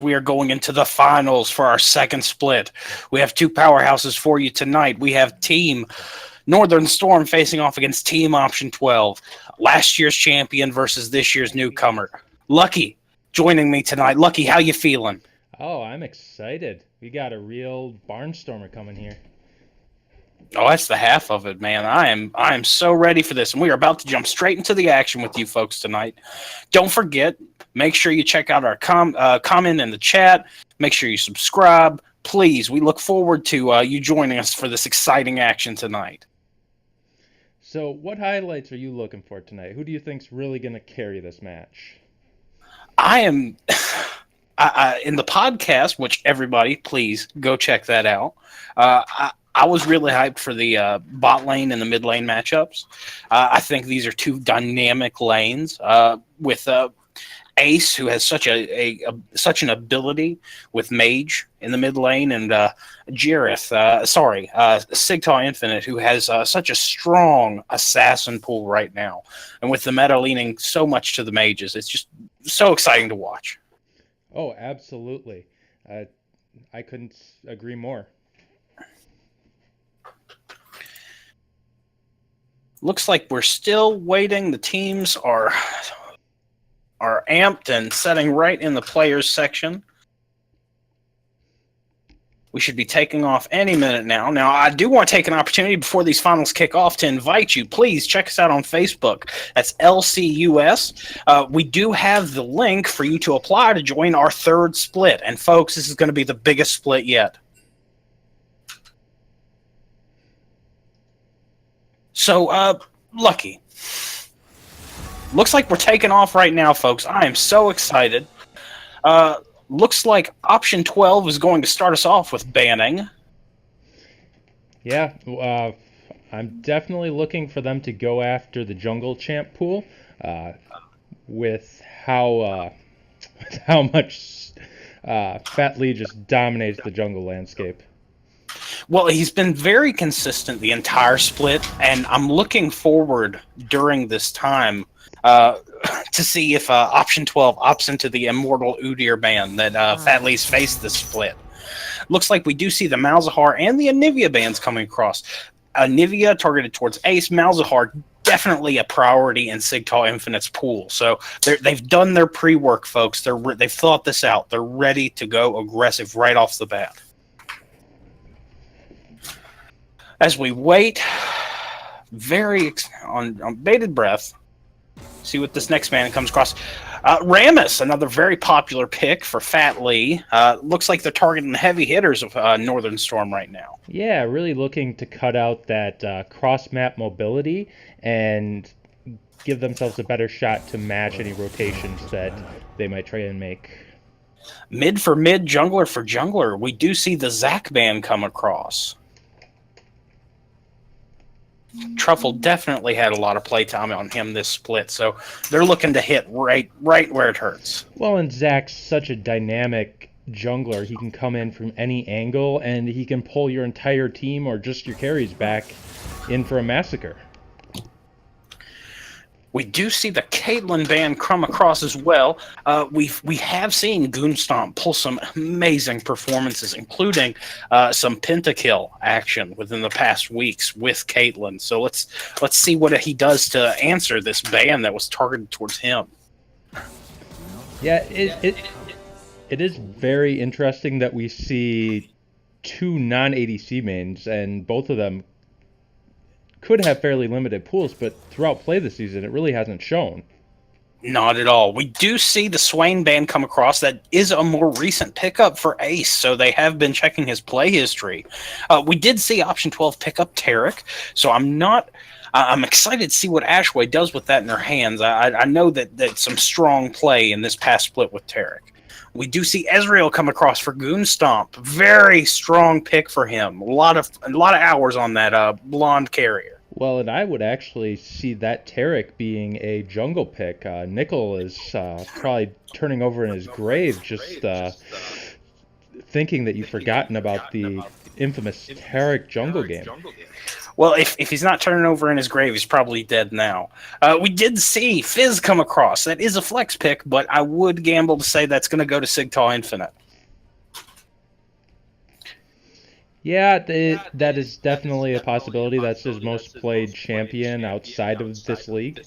We are going into the finals for our second split. We have two powerhouses for you tonight. We have Team Northern Storm facing off against Team Option 12, last year's champion versus this year's newcomer. Lucky joining me tonight. Lucky, how you feeling? Oh, I'm excited. We got a real barnstormer coming here. Oh, that's the half of it, man. I am so ready for this, and we are about to jump straight into the action with you folks tonight. Don't forget, make sure you check out our comment in the chat. Make sure you subscribe. Please, we look forward to you joining us for this exciting action tonight. So, what highlights are you looking for tonight? Who do you think's really going to carry this match? I am in the podcast, which everybody, please go check that out. I was really hyped for the bot lane and the mid lane matchups. I think these are two dynamic lanes with Ace, who has such such an ability with Mage in the mid lane, and Jareth, Sigtal Infinite, who has such a strong assassin pool right now. And with the meta leaning so much to the mages, it's just so exciting to watch. Oh, absolutely. I couldn't agree more. Looks like we're still waiting. The teams are amped and setting right in the players section. We should be taking off any minute now. Now, I do want to take an opportunity before these finals kick off to invite you. Please check us out on Facebook. That's LCUS. We do have the link for you to apply to join our third split. And, folks, this is going to be the biggest split yet. So, Lucky. Looks like we're taking off right now, folks. I am so excited. Looks like Option 12 is going to start us off with banning. Yeah, I'm definitely looking for them to go after the jungle champ pool with how much Fat Lee just dominates the jungle landscape. Well, he's been very consistent the entire split, and I'm looking forward during this time to see if Option 12 opts into the Immortal Udyr ban that Fat Lee's faced this split. Looks like we do see the Malzahar and the Anivia bans coming across. Anivia targeted towards Ace, Malzahar definitely a priority in Sigtal Infinite's pool. So they've done their pre-work, folks. They've thought this out. They're ready to go aggressive right off the bat. As we wait, very on bated breath, see what this next man comes across. Rammus, another very popular pick for Fat Lee. Looks like they're targeting the heavy hitters of Northern Storm right now. Yeah, really looking to cut out that cross-map mobility and give themselves a better shot to match any rotations that they might try and make. Mid for mid, jungler for jungler. We do see the Zac ban come across. Truffle definitely had a lot of playtime on him this split, so they're looking to hit right where it hurts. Well, and Zac's such a dynamic jungler. He can come in from any angle, and he can pull your entire team or just your carries back in for a massacre. We do see the Caitlyn ban come across as well. We have seen Goonstomp pull some amazing performances, including some pentakill action within the past weeks with Caitlyn. So let's see what he does to answer this ban that was targeted towards him. Yeah, it is very interesting that we see two non-ADC mains, and both of them could have fairly limited pools, but throughout play this season, it really hasn't shown. Not at all. We do see the Swain ban come across. That is a more recent pickup for Ace, so they have been checking his play history. We did see Option 12 pick up Taric, so I'm excited to see what Ashway does with that in their hands. I know that some strong play in this past split with Taric. We do see Ezreal come across for Goonstomp. Very strong pick for him. A lot of hours on that blonde carrier. Well, and I would actually see that Taric being a jungle pick. Nickel is probably turning over in his grave, just thinking that you've forgotten about the infamous Tarek jungle game. Well, if he's not turning over in his grave, he's probably dead now. We did see Fizz come across. That is a flex pick, but I would gamble to say that's going to go to Sigtal Infinite. Yeah, that is definitely a possibility. That's his most played champion outside of this league.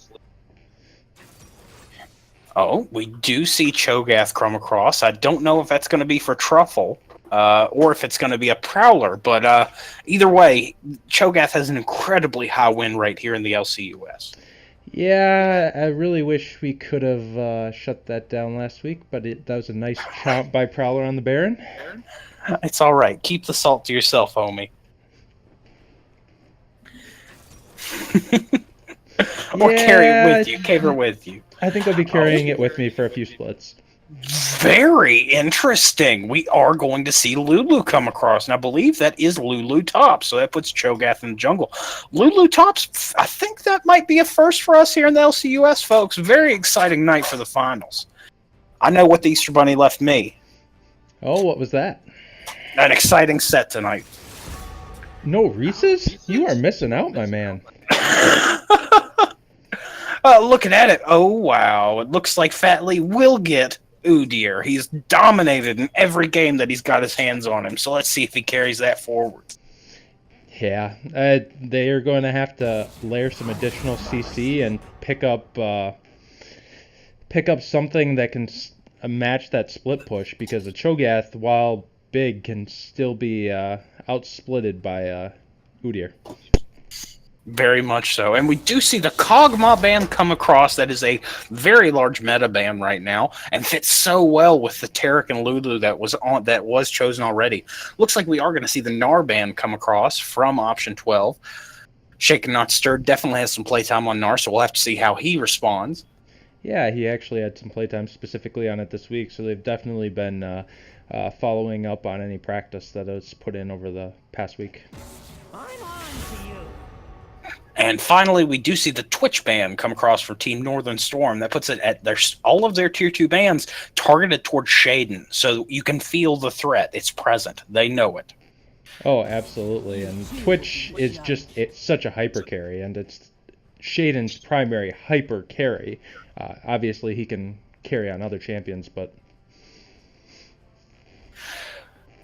Oh, we do see Cho'Gath come across. I don't know if that's going to be for Truffle or if it's going to be a Prowler, but either way, Cho'Gath has an incredibly high win rate here in the LCUS. Yeah, I really wish we could have shut that down last week, but that was a nice chomp by Prowler on the Baron. It's all right. Keep the salt to yourself, homie. Or carry it with you. Carry it with you. I think I'll be carrying it with me for a few splits. Very interesting. We are going to see Lulu come across, and I believe that is Lulu top, so that puts Cho'Gath in the jungle. Lulu tops, I think that might be a first for us here in the LCUS, folks. Very exciting night for the finals. I know what the Easter Bunny left me. Oh, what was that? An exciting set tonight. No Reese's? You are missing out, my man. Looking at it, oh wow. It looks like Fat Lee will get Udyr. He's dominated in every game that he's got his hands on him, so let's see if he carries that forward. Yeah, they are going to have to layer some additional CC and pick up something that can match that split push, because the Cho'Gath, while big, can still be outsplitted by Udyr. Very much so. And we do see the Kog'Maw ban come across. That is a very large meta ban right now and fits so well with the Tarek and Lulu that was chosen already. Looks like we are going to see the Gnar ban come across from option 12. Shaken Not Stirred definitely has some playtime on Gnar, so we'll have to see how he responds. Yeah, he actually had some playtime specifically on it this week, so they've definitely been following up on any practice that was put in over the past week. And finally, we do see the Twitch ban come across from Team Northern Storm. That puts it at all of their Tier 2 bans targeted towards Shaden. So you can feel the threat. It's present. They know it. Oh, absolutely. And Twitch is it's such a hyper carry, and it's Shaden's primary hyper carry. Obviously, he can carry on other champions, but...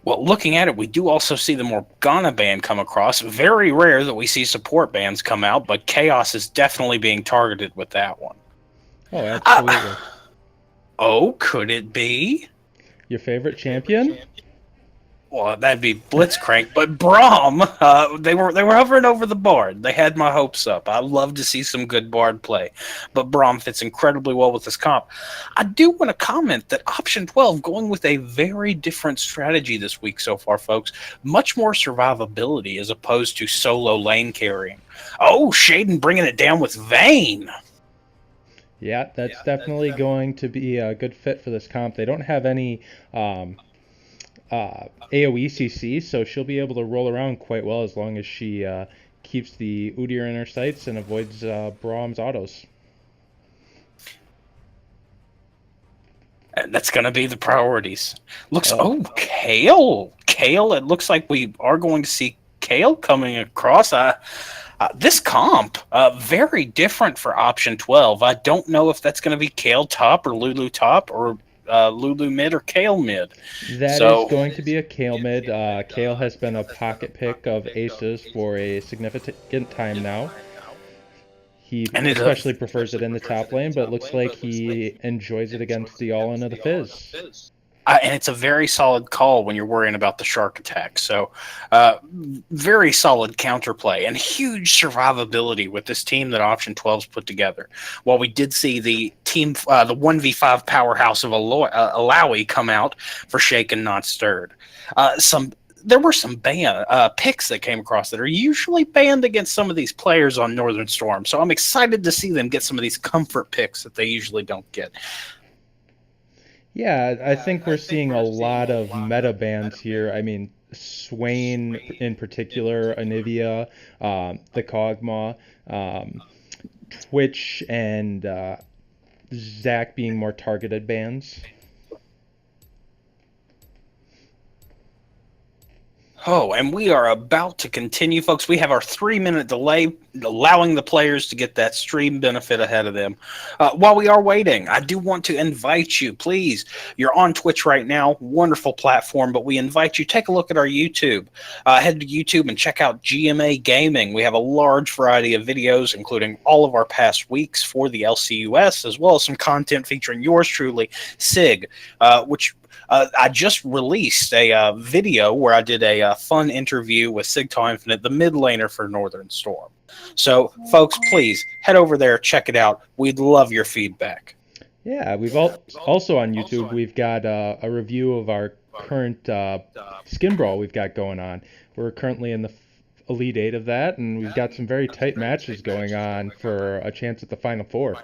Well, looking at it, we do also see the Morgana ban come across. Very rare that we see support bans come out, but Chaos is definitely being targeted with that one. Oh, absolutely. Oh, could it be? Your favorite champion? Well, that'd be Blitzcrank, but Braum, they were hovering over the Bard. They had my hopes up. I love to see some good Bard play, but Braum fits incredibly well with this comp. I do want to comment that option 12 going with a very different strategy this week so far, folks. Much more survivability as opposed to solo lane carrying. Oh, Shaden bringing it down with Vayne. Yeah, that's definitely going to be a good fit for this comp. They don't have any... AoE CC, so she'll be able to roll around quite well as long as she keeps the Udyr in her sights and avoids Braum's autos. And that's going to be the priorities. Kale. Kale, it looks like we are going to see Kale coming across. This comp, very different for option 12. I don't know if that's going to be Kale top or Lulu top or Lulu mid or Kale mid. That is going to be a Kale mid. Kale has been a pocket pick of aces for a significant time now. He especially prefers it in the top lane, but it looks like he enjoys it against the all-in of the Fizz. And it's a very solid call when you're worrying about the shark attack. So, very solid counterplay and huge survivability with this team that Option 12's put together. While we did see the team, the 1v5 powerhouse of Alawi come out for Shaken Not Stirred. There were some picks that came across that are usually banned against some of these players on Northern Storm. So I'm excited to see them get some of these comfort picks that they usually don't get. Yeah, I think we're seeing a lot of meta bans here. I mean, Swain in particular, Anivia, the Kog'Maw, Twitch, and Zac being more targeted bans. Oh, and we are about to continue, folks. We have our 3-minute delay, allowing the players to get that stream benefit ahead of them. While we are waiting, I do want to invite you, please. You're on Twitch right now, wonderful platform, but we invite you, take a look at our YouTube. Head to YouTube and check out GMA Gaming. We have a large variety of videos, including all of our past weeks for the LCUS, as well as some content featuring yours truly, Sig, which I just released a video where I did a fun interview with Sigtal Infinite, the mid laner for Northern Storm. So, folks, please head over there, check it out. We'd love your feedback. Yeah, also on YouTube, we've got a review of our current skin brawl we've got going on. We're currently in the Elite Eight of that, and we've got some very tight matches going on for a chance at the Final Four.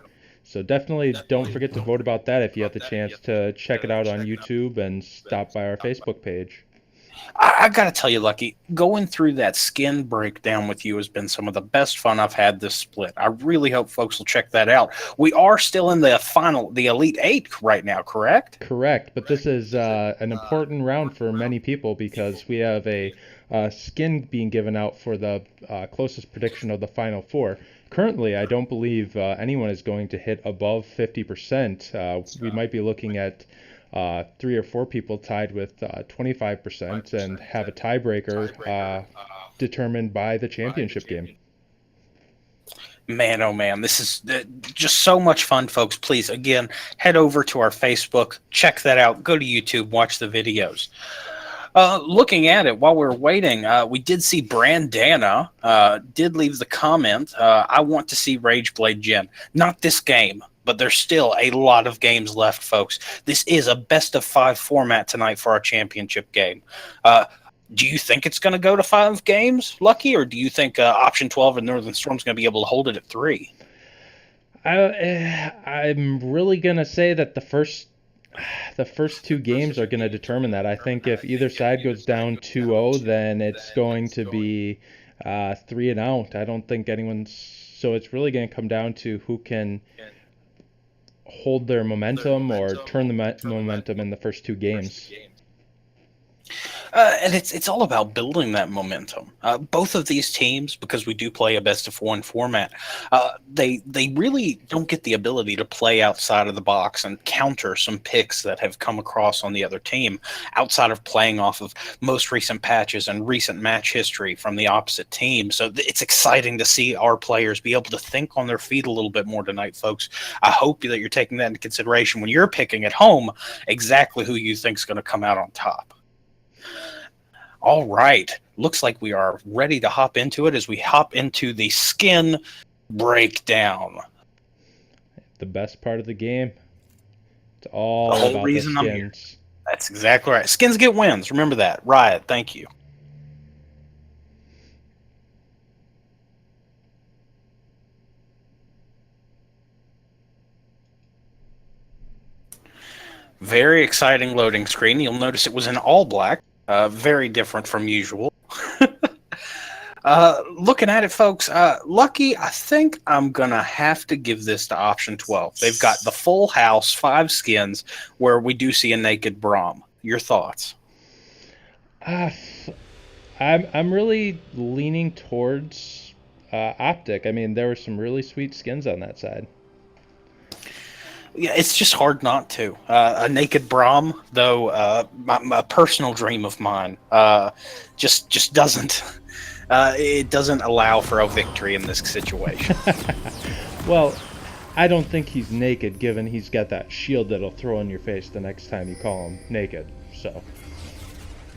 So definitely don't forget to vote about that if you have the chance to check it out on YouTube and stop by our Facebook page. I got to tell you, Lucky, going through that skin breakdown with you has been some of the best fun I've had this split. I really hope folks will check that out. We are still in the Elite Eight right now, correct? Correct, but this is an important round for many people because we have a skin being given out for the closest prediction of the Final Four. Currently, I don't believe anyone is going to hit above 50%. We might be looking at 3 or 4 people tied with 25% and have a tiebreaker determined by the championship game. Man, oh man, this is just so much fun, folks. Please, again, head over to our Facebook, check that out, go to YouTube, watch the videos. Looking at it while we're waiting, we did see Brandana did leave the comment, I want to see Rageblade Jin. Not this game, but there's still a lot of games left, folks. This is a best-of-5 format tonight for our championship game. Do you think it's going to go to 5 games, Lucky, or do you think Option 12 and Northern Storm's going to be able to hold it at 3? I'm really going to say that the first 2 games are going to determine that. I think if either side goes down 2-0, then it's going to be 3 and out. I don't think anyone's... So it's really going to come down to who can hold their momentum or turn the momentum in the first 2 games. And it's all about building that momentum. Both of these teams, because we do play a best-of-1 format, they really don't get the ability to play outside of the box and counter some picks that have come across on the other team outside of playing off of most recent patches and recent match history from the opposite team. So it's exciting to see our players be able to think on their feet a little bit more tonight, folks. I hope that you're taking that into consideration when you're picking at home exactly who you think is going to come out on top. All right. Looks like we are ready to hop into it as we hop into the skin breakdown. The best part of the game. It's all about the skins. That's exactly right. Skins get wins. Remember that. Riot, thank you. Very exciting loading screen. You'll notice it was in all black. Very different from usual. Looking at it, folks, Lucky, I think I'm going to have to give this to Option 12. They've got the full house, 5 skins, where we do see a naked Braum. Your thoughts? I'm really leaning towards Optic. I mean, there were some really sweet skins on that side. Yeah, it's just hard not to. A naked Braum, though, a personal dream of mine, just doesn't. It doesn't allow for a victory in this situation. Well, I don't think he's naked, given he's got that shield that'll throw in your face the next time you call him naked. So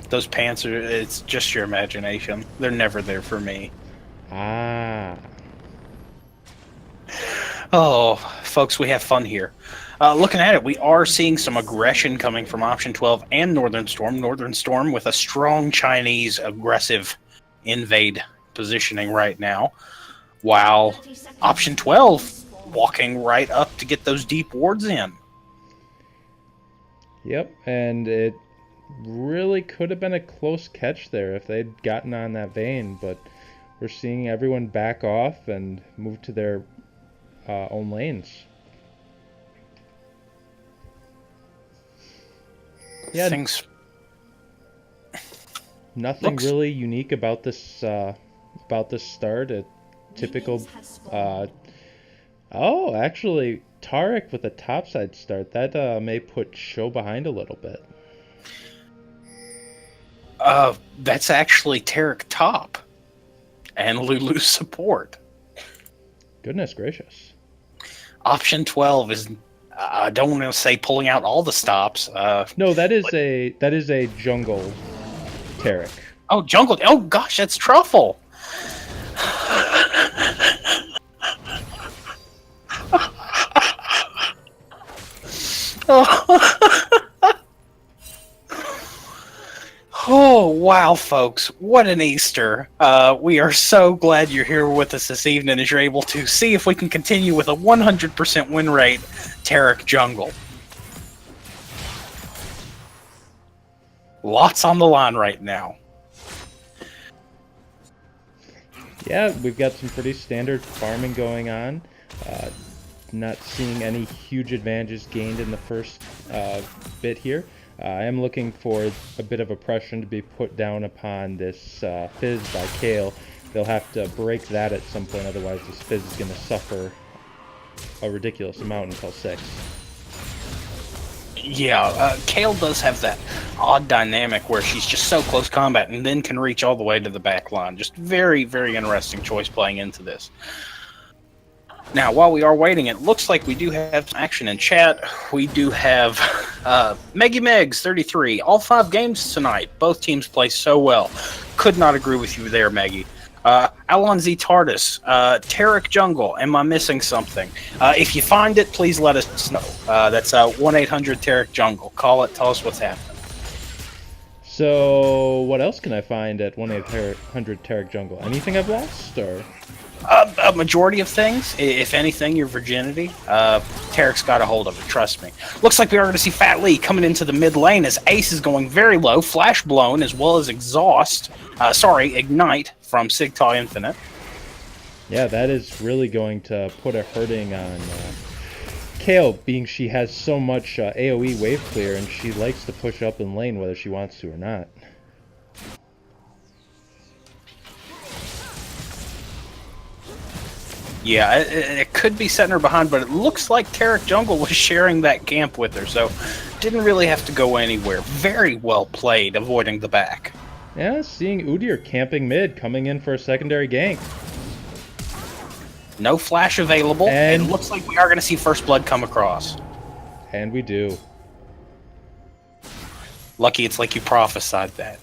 those pants are—it's just your imagination. They're never there for me. Ah. Oh, folks, we have fun here. Looking at it, we are seeing some aggression coming from Option 12 and Northern Storm. Northern Storm with a strong Chinese aggressive invade positioning right now, while Option 12 walking right up to get those deep wards in. Yep, and it really could have been a close catch there if they'd gotten on that vein, but we're seeing everyone back off and move to their own lanes. Yeah. Nothing really unique about this start. A typical. Oh, actually, Tarek with a topside start. That may put Show behind a little bit. That's actually Tarek top and Lulu's support. Goodness gracious. Option 12 is, I don't want to say pulling out all the stops. No, that is a jungle Tarek. Oh, jungle. Oh, gosh, that's Truffle. Oh, wow, folks. What an Easter. We are so glad you're here with us this evening as you're able to see if we can continue with a 100% win rate Tarek jungle. Lots on the line right now. Yeah, we've got some pretty standard farming going on. Not seeing any huge advantages gained in the first bit here. I am looking for a bit of oppression to be put down upon this Fizz by Kale. They'll have to break that at some point, otherwise this Fizz is going to suffer a ridiculous amount until 6. Yeah, Kale does have that odd dynamic where she's just so close combat and then can reach all the way to the back line. Just very, very interesting choice playing into this. Now, while we are waiting, it looks like we do have some action in chat. We do have Meggy Megs 33. All 5 games tonight. Both teams play so well. Could not agree with you there, Meggy. Alon Z Tardis, Tarek Jungle. Am I missing something? If you find it, please let us know. That's 1-800 Tarek Jungle. Call it. Tell us what's happening. So, what else can I find at 1-800 Tarek Jungle? Anything I've lost, or? A majority of things. If anything, your virginity. Tarek's got a hold of it, trust me. Looks like we are going to see Fat Lee coming into the mid lane as Ace is going very low. Flash Blown as well as Ignite from Sigtal Infinite. Yeah, that is really going to put a hurting on Kale, being she has so much AoE wave clear and she likes to push up in lane whether she wants to or not. Yeah, it could be setting her behind, but it looks like Tarek Jungle was sharing that camp with her, so didn't really have to go anywhere. Very well played, avoiding the back. Yeah, seeing Udyr camping mid, coming in for a secondary gank. No flash available, and it looks like we are going to see First Blood come across. And we do. Lucky it's like you prophesied that.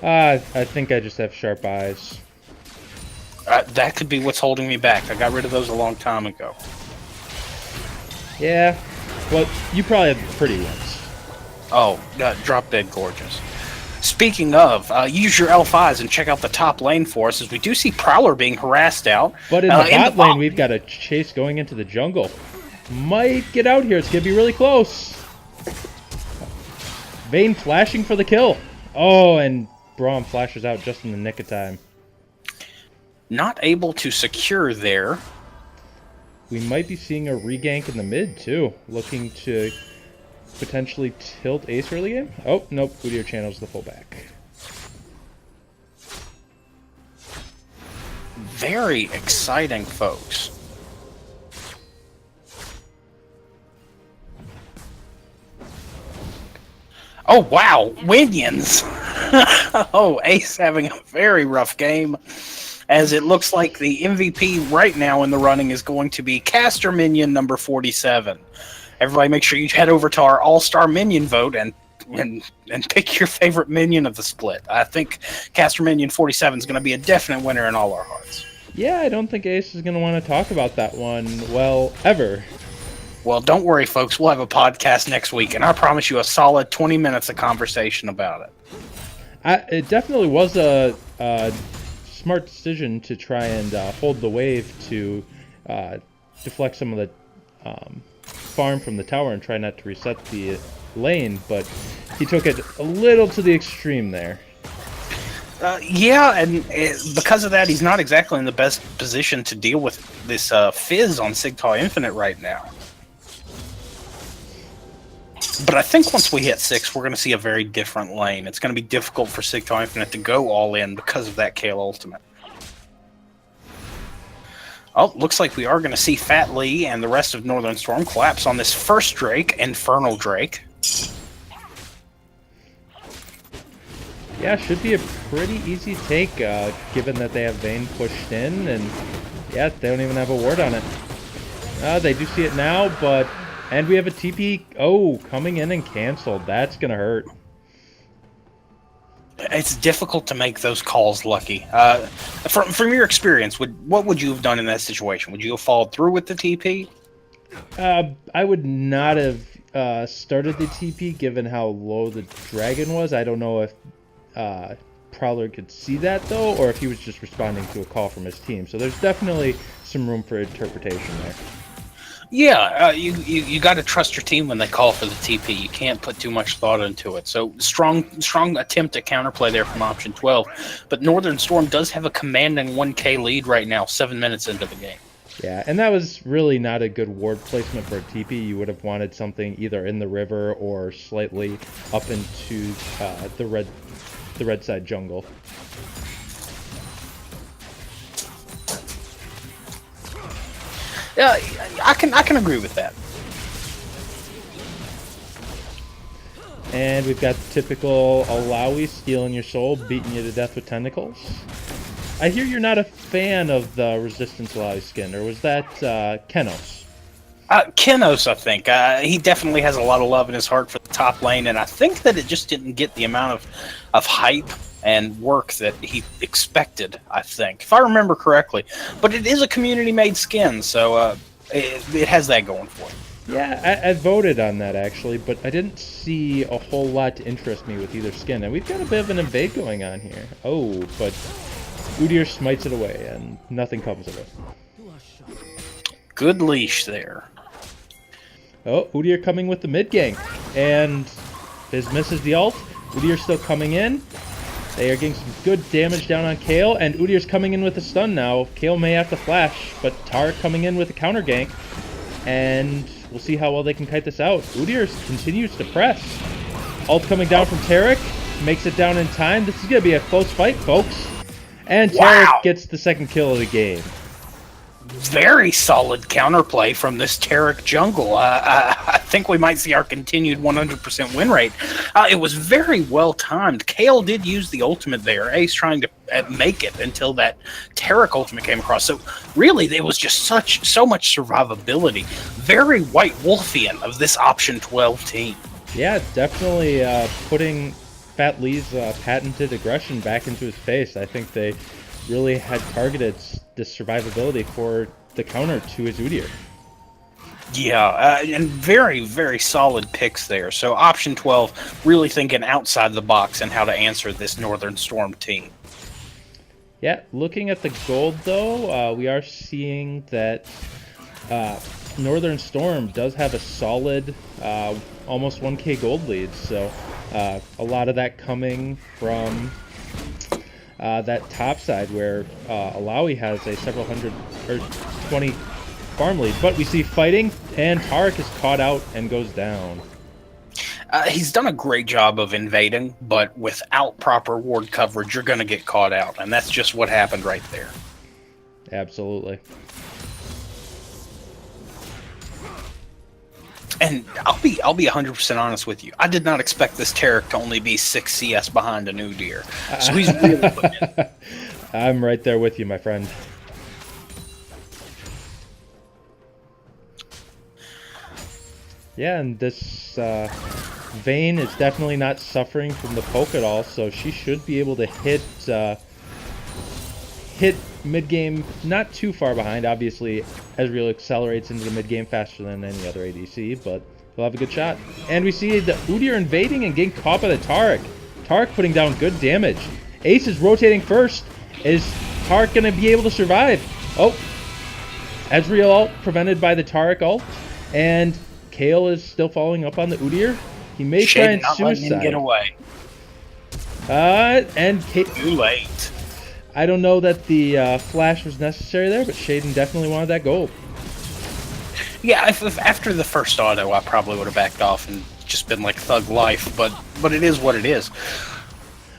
I think I just have sharp eyes. That could be what's holding me back. I got rid of those a long time ago. Yeah, well, you probably have pretty ones. Oh, drop dead gorgeous. Speaking of, use your L5s and check out the top lane for us, as we do see Prowler being harassed out. But in the bot lane, we've got a chase going into the jungle. Might get out here. It's going to be really close. Vayne flashing for the kill. Oh, and Braum flashes out just in the nick of time. Not able to secure there. We might be seeing a regank in the mid, too. Looking to potentially tilt Ace early game. Oh, nope. Udyr channels the fullback. Very exciting, folks. Oh, wow. Winions. Oh, Ace having a very rough game, as it looks like the MVP right now in the running is going to be Caster Minion number 47. Everybody make sure you head over to our All-Star Minion vote and pick your favorite minion of the split. I think Caster Minion 47 is going to be a definite winner in all our hearts. Yeah, I don't think Ace is going to want to talk about that one, well, ever. Well, don't worry, folks. We'll have a podcast next week, and I promise you a solid 20 minutes of conversation about it. It definitely was a smart decision to try and hold the wave to deflect some of the farm from the tower and try not to reset the lane, but he took it a little to the extreme there. Yeah, and because of that, he's not exactly in the best position to deal with this Fizz on Sigtal Infinite right now. But I think once we hit 6, we're going to see a very different lane. It's going to be difficult for Sigtal Infinite to go all in because of that Kale ultimate. Oh, looks like we are going to see Fat Lee and the rest of Northern Storm collapse on this first Drake, Infernal Drake. Yeah, should be a pretty easy take, given that they have Vayne pushed in, and yeah, they don't even have a ward on it. They do see it now, but... And we have a TP, coming in and canceled. That's going to hurt. It's difficult to make those calls, Lucky. From your experience, what would you have done in that situation? Would you have followed through with the TP? I would not have started the TP, given how low the dragon was. I don't know if Prowler could see that, though, or if he was just responding to a call from his team. So there's definitely some room for interpretation there. Yeah, you got to trust your team when they call for the TP. You can't put too much thought into it. So strong attempt at counterplay there from option 12. But Northern Storm does have a commanding 1K lead right now, 7 minutes into the game. Yeah, and that was really not a good ward placement for a TP. You would have wanted something either in the river or slightly up into the red side jungle. Yeah, I can agree with that. And we've got the typical Alawi stealing your soul, beating you to death with tentacles. I hear you're not a fan of the Resistance Alawi skin, or was that Kenos? Kenos, I think. He definitely has a lot of love in his heart for the top lane, and I think that it just didn't get the amount of hype and work that he expected, I think, if I remember correctly. But it is a community-made skin, so it has that going for it. Yeah, I voted on that, actually, but I didn't see a whole lot to interest me with either skin. And we've got a bit of an invade going on here. Oh, but Udyr smites it away, and nothing comes of it. Good leash there. Oh, Udyr coming with the mid gank, and Biz misses the ult. Udyr's still coming in. They are getting some good damage down on Kale, and Udyr's coming in with a stun now. Kale may have to flash, but Tarek coming in with a counter gank, and we'll see how well they can kite this out. Udyr continues to press. Ult coming down from Tarek, makes it down in time. This is going to be a close fight, folks. And Tarek gets the second kill of the game. Very solid counterplay from this Tarek jungle. I think we might see our continued 100% win rate. It was very well timed. Kale did use the ultimate there. Ace trying to make it until that Tarek ultimate came across. So really, there was just so much survivability. Very White Wolfian of this option 12 team. Yeah, definitely putting Fat Lee's patented aggression back into his face. I think they really had targeted this survivability for the counter to his Udyr. Yeah, and very, very solid picks there. So option 12, really thinking outside the box and how to answer this Northern Storm team. Yeah, looking at the gold, though, we are seeing that Northern Storm does have a solid almost 1k gold lead. So a lot of that coming from that top side where Alawi has a several hundred or 20 farm lead. But we see fighting, and Tarek is caught out and goes down. He's done a great job of invading, but without proper ward coverage, you're going to get caught out. And that's just what happened right there. Absolutely. And I'll be 100% honest with you. I did not expect this Tarek to only be 6 CS behind a Udyr. So he's really putting it. I'm right there with you, my friend. Yeah, and this Vayne is definitely not suffering from the poke at all, so she should be able to hit mid-game not too far behind. Obviously, Ezreal accelerates into the mid-game faster than any other ADC, but he'll have a good shot. And we see the Udyr invading and getting caught by the Tarek. Tarek putting down good damage. Ace is rotating first. Is Tarek going to be able to survive? Oh, Ezreal ult prevented by the Tarek ult, and Kale is still following up on the Udyr. He may try and suicide. Him get away. And too late. I don't know that the flash was necessary there, but Shaden definitely wanted that gold. Yeah, if after the first auto, I probably would have backed off and just been like thug life, but it is what it is.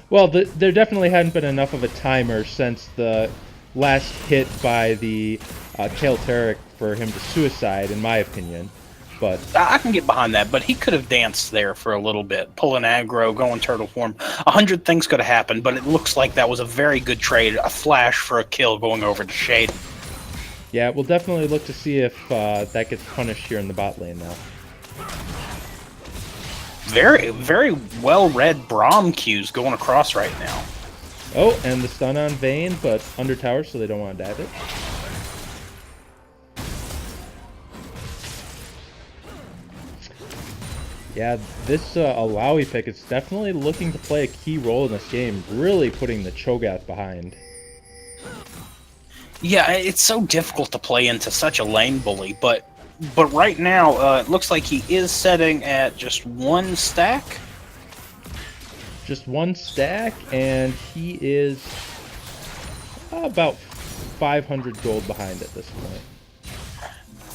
Well, there definitely hadn't been enough of a timer since the last hit by the Kale Tarek for him to suicide, in my opinion. But I can get behind that, but he could have danced there for a little bit, pulling aggro, going turtle form. 100 things could have happened, but it looks like that was a very good trade. A flash for a kill going over to Shade. yeah, we'll definitely look to see if that gets punished here in the bot lane now. Very, very well-read Braum cues going across right now. Oh, and the stun on Vayne, but under tower, so they don't want to dive it. Yeah, this Alawi pick is definitely looking to play a key role in this game, really putting the Cho'Gath behind. Yeah, it's so difficult to play into such a lane bully, but right now, it looks like he is setting at just one stack. Just one stack, and he is about 500 gold behind at this point.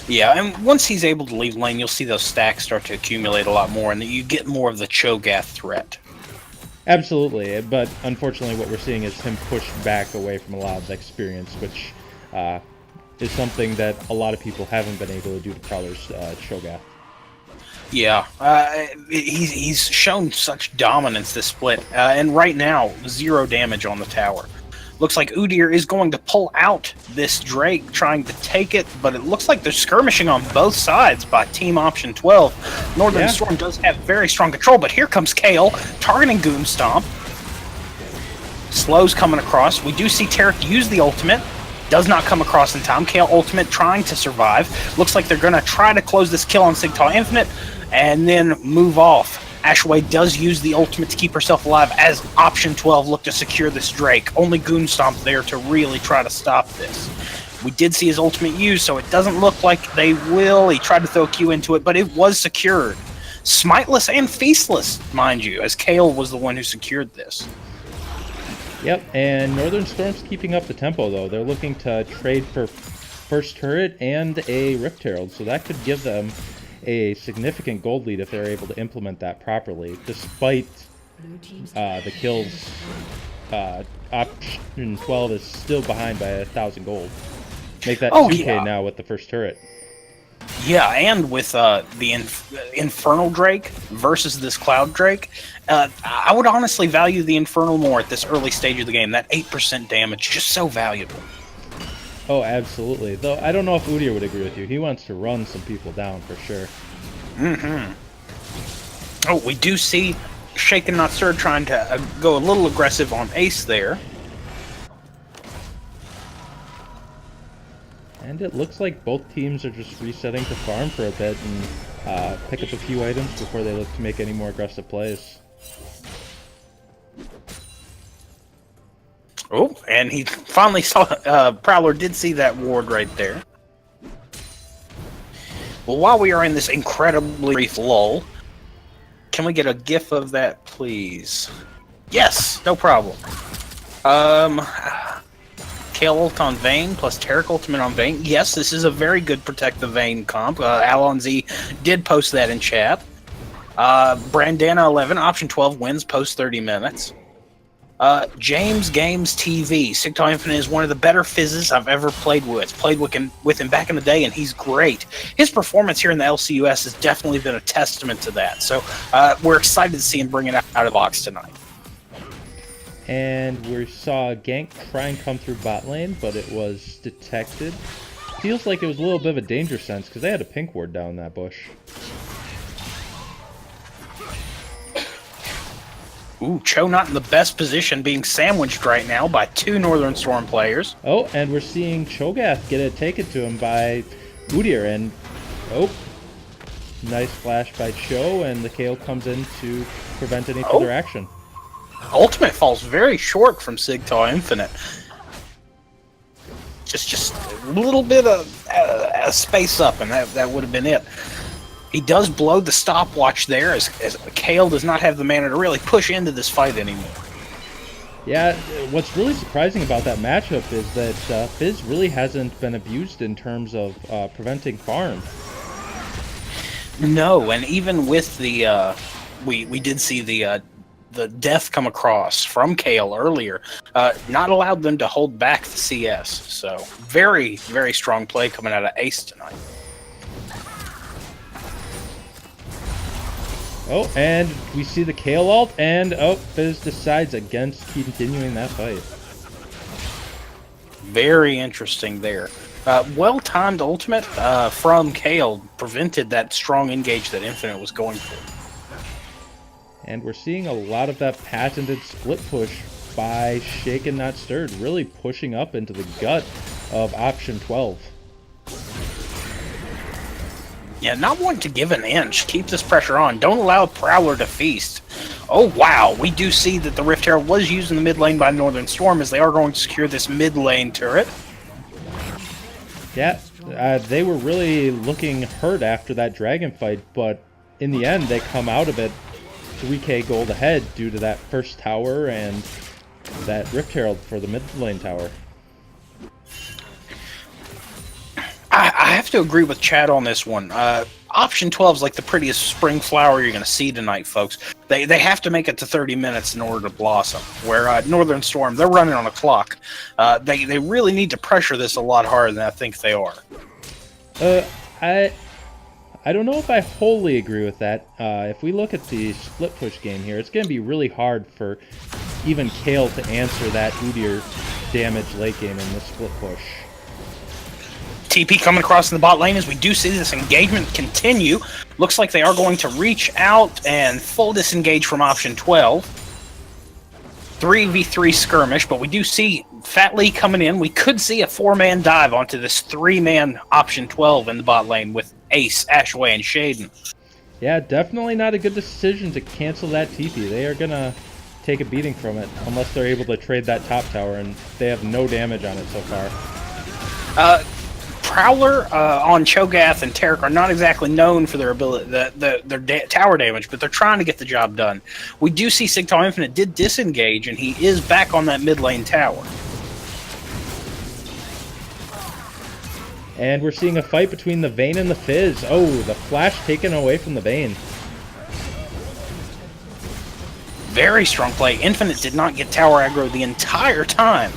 Yeah, and once he's able to leave lane, you'll see those stacks start to accumulate a lot more, and you get more of the Cho'Gath threat. Absolutely, but unfortunately what we're seeing is him pushed back away from a lot of experience, which is something that a lot of people haven't been able to do to Prowler's Cho'Gath. Yeah, he's shown such dominance this split, and right now, 0 damage on the tower. Looks like Udyr is going to pull out this Drake, trying to take it, but it looks like they're skirmishing on both sides by Team Option 12. Northern Storm does have very strong control, but here comes Kale, targeting Goon Stomp. Slow's coming across. We do see Tarek use the ultimate. Does not come across in time. Kale ultimate trying to survive. Looks like they're going to try to close this kill on Sigtal Infinite and then move off. Ashway does use the ultimate to keep herself alive as Option 12 look to secure this Drake. Only Goon Stomp there to really try to stop this. We did see his ultimate used, so it doesn't look like they will. He tried to throw a Q into it, but it was secured. Smiteless and Feastless, mind you, as Kale was the one who secured this. Yep, and Northern Storm's keeping up the tempo, though. They're looking to trade for first turret and a Rift Herald, so that could give them a significant gold lead if they're able to implement that properly, despite the kills. Option 12 is still behind by 1,000 gold. Make that 2k now with the first turret. Yeah, and with the Infernal Drake versus this Cloud Drake, I would honestly value the Infernal more at this early stage of the game. That 8% damage, just so valuable. Oh, absolutely. Though I don't know if Udyr would agree with you. He wants to run some people down for sure. Oh, we do see Shaken Not Stirred trying to go a little aggressive on Ace there. And it looks like both teams are just resetting to farm for a bit and pick up a few items before they look to make any more aggressive plays. Oh, and he finally saw, Prowler did see that ward right there. Well, while we are in this incredibly brief lull, can we get a gif of that, please? Yes, no problem. Kale ult on Vayne plus Tarek ultimate on Vayne. Yes, this is a very good Protect the Vayne comp. Alon Z did post that in chat. Brandana 11, Option 12 wins post 30 minutes. James Games TV. Sigtal Infinite is one of the better fizzes I've ever played with. Played with him back in the day, and he's great. His performance here in the LCUS has definitely been a testament to that. So we're excited to see him bring it out of the box tonight. And we saw a gank try and come through bot lane, but it was detected. Feels like it was a little bit of a danger sense because they had a pink ward down that bush. Ooh, Cho not in the best position, being sandwiched right now by 2 Northern Storm players. Oh, and we're seeing Cho'Gath get it taken to him by Udyr, and oh, nice flash by Cho, and the Kale comes in to prevent any further action. Ultimate falls very short from Sigtal Infinite. Just a little bit of space up, and that would have been it. He does blow the stopwatch there, as Kale does not have the mana to really push into this fight anymore. Yeah, what's really surprising about that matchup is that Fizz really hasn't been abused in terms of preventing farm. No, and even with the we did see the death come across from Kale earlier, not allowed them to hold back the CS. So very, very strong play coming out of Ace tonight. Oh, and we see the Kale ult, and Fizz decides against continuing that fight. Very interesting there. Well-timed ultimate from Kale prevented that strong engage that Infinite was going for. And we're seeing a lot of that patented split push by Shaken Not Stirred, really pushing up into the gut of option 12. Yeah, not wanting to give an inch. Keep this pressure on. Don't allow Prowler to feast. Oh, wow. We do see that the Rift Herald was used in the mid lane by Northern Storm, as they are going to secure this mid lane turret. Yeah, they were really looking hurt after that dragon fight, but in the end, they come out of it 3k gold ahead due to that first tower and that Rift Herald for the mid lane tower. I have to agree with Chad on this one. Option 12 is like the prettiest spring flower you're going to see tonight, folks. They have to make it to 30 minutes in order to blossom, where Northern Storm, they're running on a clock. They really need to pressure this a lot harder than I think they are. I don't know if I wholly agree with that. If we look at the split push game here, it's going to be really hard for even Kale to answer that Udyr damage late game in this split push. TP coming across in the bot lane as we do see this engagement continue. Looks like they are going to reach out and full disengage from option 12. 3v3 skirmish, but we do see Fat Lee coming in. We could see a 4-man dive onto this 3-man option 12 in the bot lane with Ace, Ashaway, and Shaden. Yeah, definitely not a good decision to cancel that TP. They are going to take a beating from it unless they're able to trade that top tower, and they have no damage on it so far. Prowler on Cho'Gath and Taric are not exactly known for their ability, their tower damage, but they're trying to get the job done. We do see Sigtal Infinite did disengage, and he is back on that mid lane tower. And we're seeing a fight between the Vayne and the Fizz. Oh, the flash taken away from the Vayne. Very strong play. Infinite did not get tower aggro the entire time.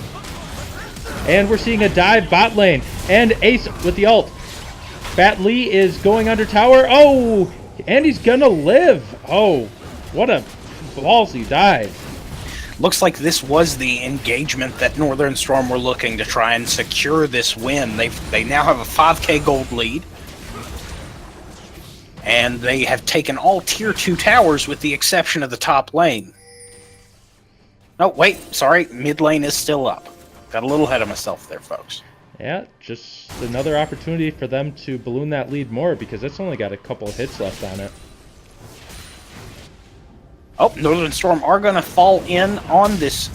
And we're seeing a dive bot lane. And Ace with the ult. Fat Lee is going under tower. Oh, and he's gonna live. Oh, what a ballsy dive. Looks like this was the engagement that Northern Storm were looking to try and secure this win. They now have a 5k gold lead. And they have taken all tier 2 towers with the exception of the top lane. Oh, wait, sorry, mid lane is still up. Got a little ahead of myself there, folks. Yeah, just another opportunity for them to balloon that lead more because it's only got a couple of hits left on it. Oh, Northern Storm are going to fall in on this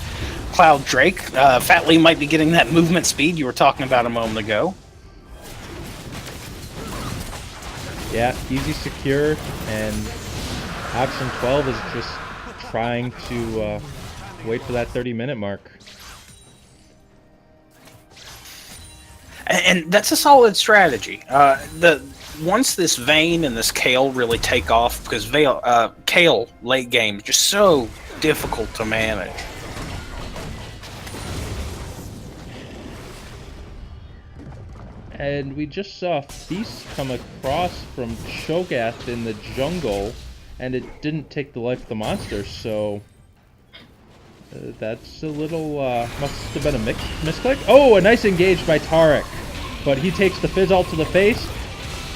Cloud Drake. Fat Lee might be getting that movement speed you were talking about a moment ago. Yeah, easy secure, and option 12 is just trying to wait for that 30-minute mark. And that's a solid strategy. Once this Vayne and this Kale really take off, because Kale late game is just so difficult to manage. And we just saw Feast come across from Cho'Gath in the jungle, and it didn't take the life of the monster, so that's a little, must have been a misclick. Oh, a nice engage by Taric, but he takes the Fizz ult to the face.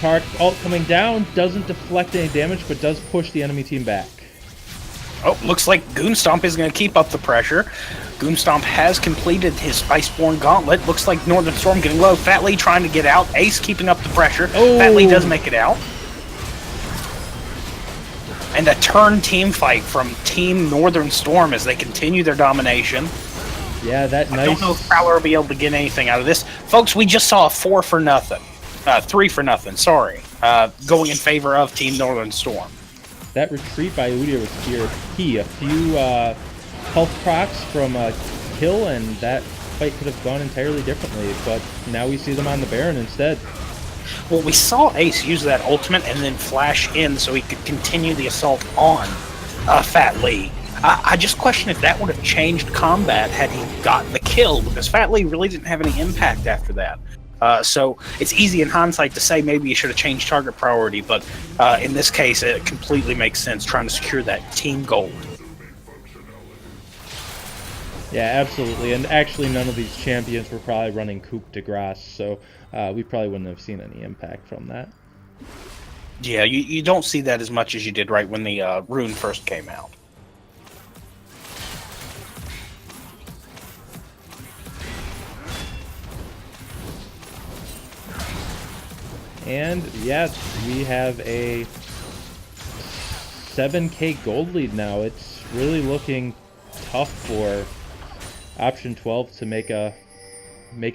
Taric ult coming down, doesn't deflect any damage, but does push the enemy team back. Oh, looks like Goonstomp is going to keep up the pressure. Goonstomp has completed his Iceborne Gauntlet. Looks like Northern Storm getting low. Fat Lee trying to get out. Ace keeping up the pressure. Oh. Fat Lee does make it out. And a turn team fight from Team Northern Storm as they continue their domination. Yeah, that nice. I don't know if Prowler will be able to get anything out of this. Folks, we just saw a 4 for nothing. 3 for nothing, sorry. Going in favor of Team Northern Storm. That retreat by Udyr was key. A few health procs from a kill, and that fight could have gone entirely differently. But now we see them on the Baron instead. Well, we saw Ace use that ultimate and then flash in so he could continue the assault on Fat Lee. I just question if that would have changed combat had he gotten the kill, because Fat Lee really didn't have any impact after that. So it's easy in hindsight to say maybe you should have changed target priority, but in this case, it completely makes sense trying to secure that team gold. Yeah, absolutely. And actually, none of these champions were probably running coup de grace, so we probably wouldn't have seen any impact from that. Yeah, you don't see that as much as you did right when the rune first came out. And yes, we have a 7K gold lead now. It's really looking tough for Option 12 to make a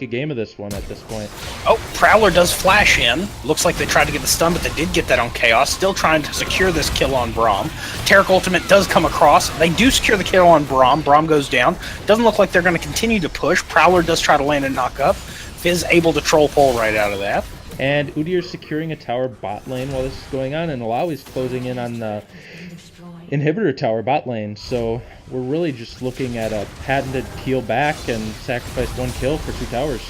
game of this one at this point. Oh, Prowler does flash in. Looks like they tried to get the stun, but they did get that on Chaos. Still trying to secure this kill on Braum. Taric ultimate does come across. They do secure the kill on Braum. Braum goes down. Doesn't look like they're going to continue to push. Prowler does try to land a knock up. Fizz able to troll pole right out of that. And Udyr's securing a tower bot lane while this is going on, and Alawi's closing in on the inhibitor tower bot lane. So we're really just looking at a patented peel back and sacrifice one kill for 2 towers.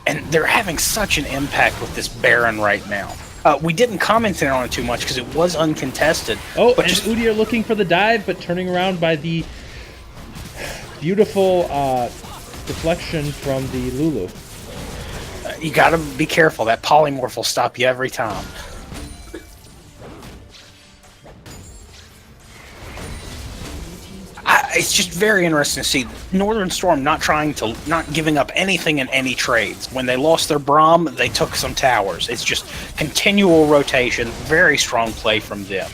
And they're having such an impact with this Baron right now. We didn't comment on it too much because it was uncontested. Oh, but and just Udyr looking for the dive, but turning around by the beautiful deflection from the Lulu. You gotta be careful. That polymorph will stop you every time. It's just very interesting to see Northern Storm not giving up anything in any trades. When they lost their Braum, they took some towers. It's just continual rotation, very strong play from them.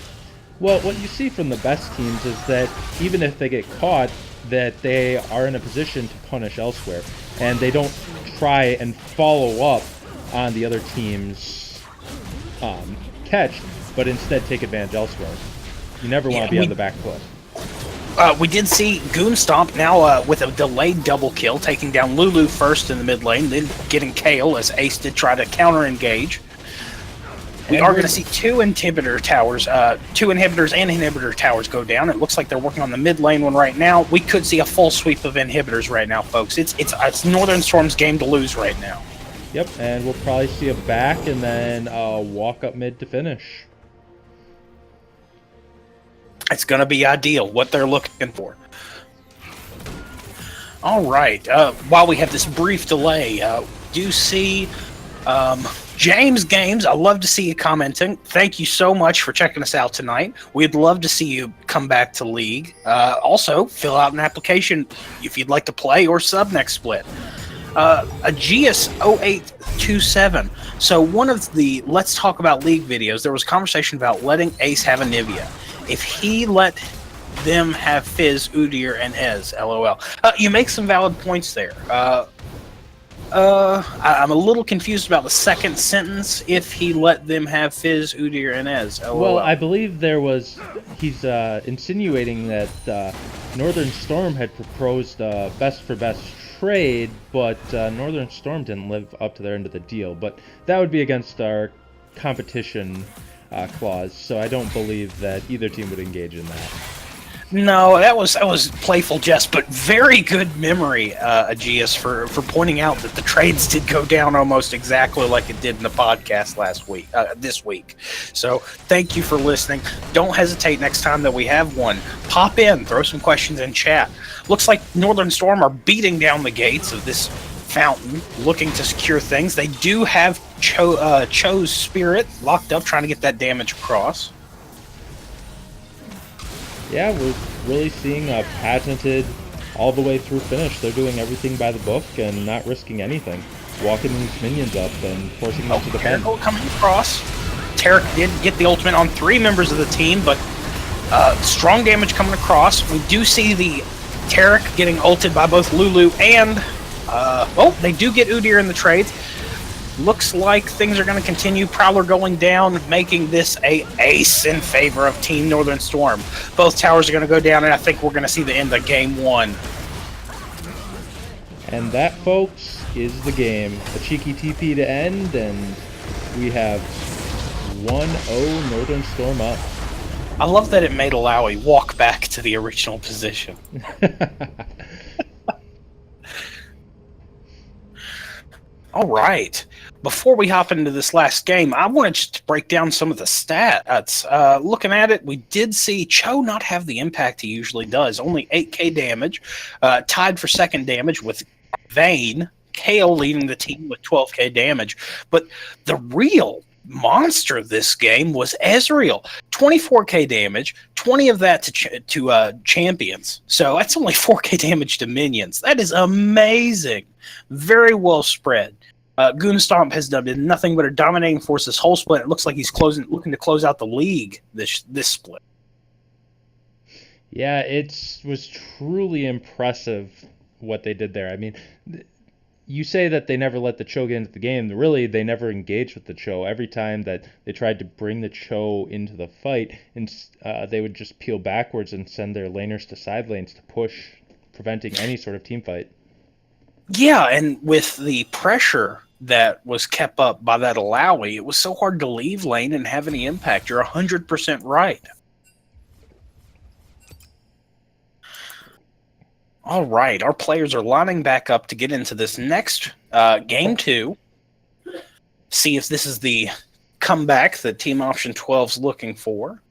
Well, what you see from the best teams is that even if they get caught, that they are in a position to punish elsewhere, and they don't try and follow up on the other team's catch, but instead take advantage elsewhere. You never want to be on the back foot. We did see Goon Stomp now with a delayed double kill, taking down Lulu first in the mid lane, then getting Kale as Ace did try to counter-engage. We are going to see two inhibitors and inhibitor towers go down. It looks like they're working on the mid lane one right now. We could see a full sweep of inhibitors right now, folks. It's Northern Storm's game to lose right now. Yep, and we'll probably see a back and then walk up mid to finish. It's going to be ideal, what they're looking for. All right. While we have this brief delay, do see James Games. I love to see you commenting. Thank you so much for checking us out tonight. We'd love to see you come back to League. Also, fill out an application if you'd like to play or sub next split. Aegeus 0827. So one of the Let's Talk About League videos, there was a conversation about letting Ace have a Nivea. If he let them have Fizz, Udyr, and Ez, LOL. You make some valid points there. I'm a little confused about the second sentence. If he let them have Fizz, Udyr, and Ez, LOL. Well, I believe he's insinuating that Northern Storm had proposed best for best trade, but Northern Storm didn't live up to their end of the deal. But that would be against our competition clause, so I don't believe that either team would engage in that. No, that was playful jest, but very good memory, Aegeus, for pointing out that the trades did go down almost exactly like it did in the podcast this week. So thank you for listening. Don't hesitate next time that we have one. Pop in, throw some questions in chat. Looks like Northern Storm are beating down the gates of this fountain, looking to secure things. They do have Cho's Spirit locked up, trying to get that damage across. Yeah, we're really seeing a patented all the way through finish. They're doing everything by the book and not risking anything. Walking these minions up and forcing them to defend. Coming across. Taric did get the ultimate on 3 members of the team, but strong damage coming across. We do see the Taric getting ulted by both Lulu and they do get Udyr in the trades. Looks like things are going to continue. Prowler going down, making this a ace in favor of Team Northern Storm. Both towers are going to go down, and I think we're going to see the end of Game 1. And that, folks, is the game. A cheeky TP to end, and we have 1-0 Northern Storm up. I love that it made Alawi walk back to the original position. All right. Before we hop into this last game, I wanted to break down some of the stats. Looking at it, we did see Cho not have the impact he usually does. Only 8k damage, tied for second damage with Vayne. Kale leading the team with 12k damage. But the real monster of this game was Ezreal. 24k damage, 20 of that to champions. So that's only 4k damage to minions. That is amazing. Very well spread. Goonstomp has done nothing but a dominating force this whole split. It looks like he's looking to close out the league this split. Yeah, it was truly impressive what they did there. I mean, you say that they never let the Cho get into the game. Really, they never engaged with the Cho. Every time that they tried to bring the Cho into the fight, and they would just peel backwards and send their laners to side lanes to push, preventing any sort of team fight. Yeah, and with the pressure that was kept up by that Alawi, it was so hard to leave lane and have any impact. You're 100% right. All right, our players are lining back up to get into this next game 2. See if this is the comeback that Team Option 12's looking for.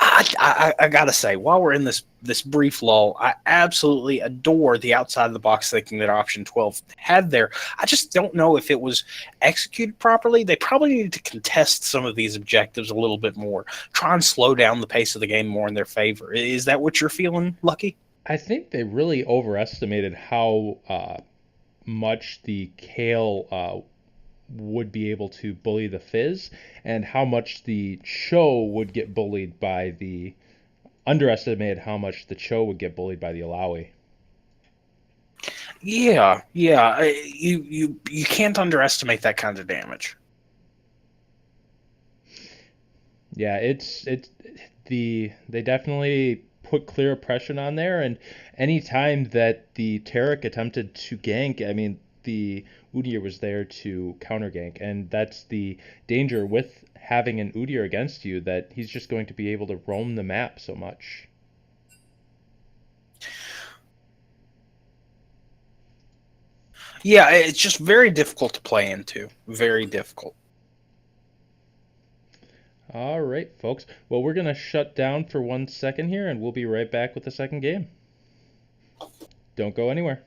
I gotta say, while we're in this brief lull, I absolutely adore the outside of the box thinking that Option 12 had there. I just don't know if it was executed properly. They probably needed to contest some of these objectives a little bit more, try and slow down the pace of the game more in their favor. Is that what you're feeling, Lucky? I think they really overestimated how much the Kale would be able to bully the Fizz, and how much the Cho would get bullied by the underestimated how much the Cho would get bullied by the Alawi. Yeah. You can't underestimate that kind of damage. Yeah, they definitely put clear oppression on there, and any time that the Taric attempted to gank, I mean, the Udyr was there to counter gank, and that's the danger with having an Udyr against you, that he's just going to be able to roam the map so much. Yeah, it's just very difficult to play into. Very difficult. All right, folks. Well, we're going to shut down for 1 second here, and we'll be right back with the second game. Don't go anywhere.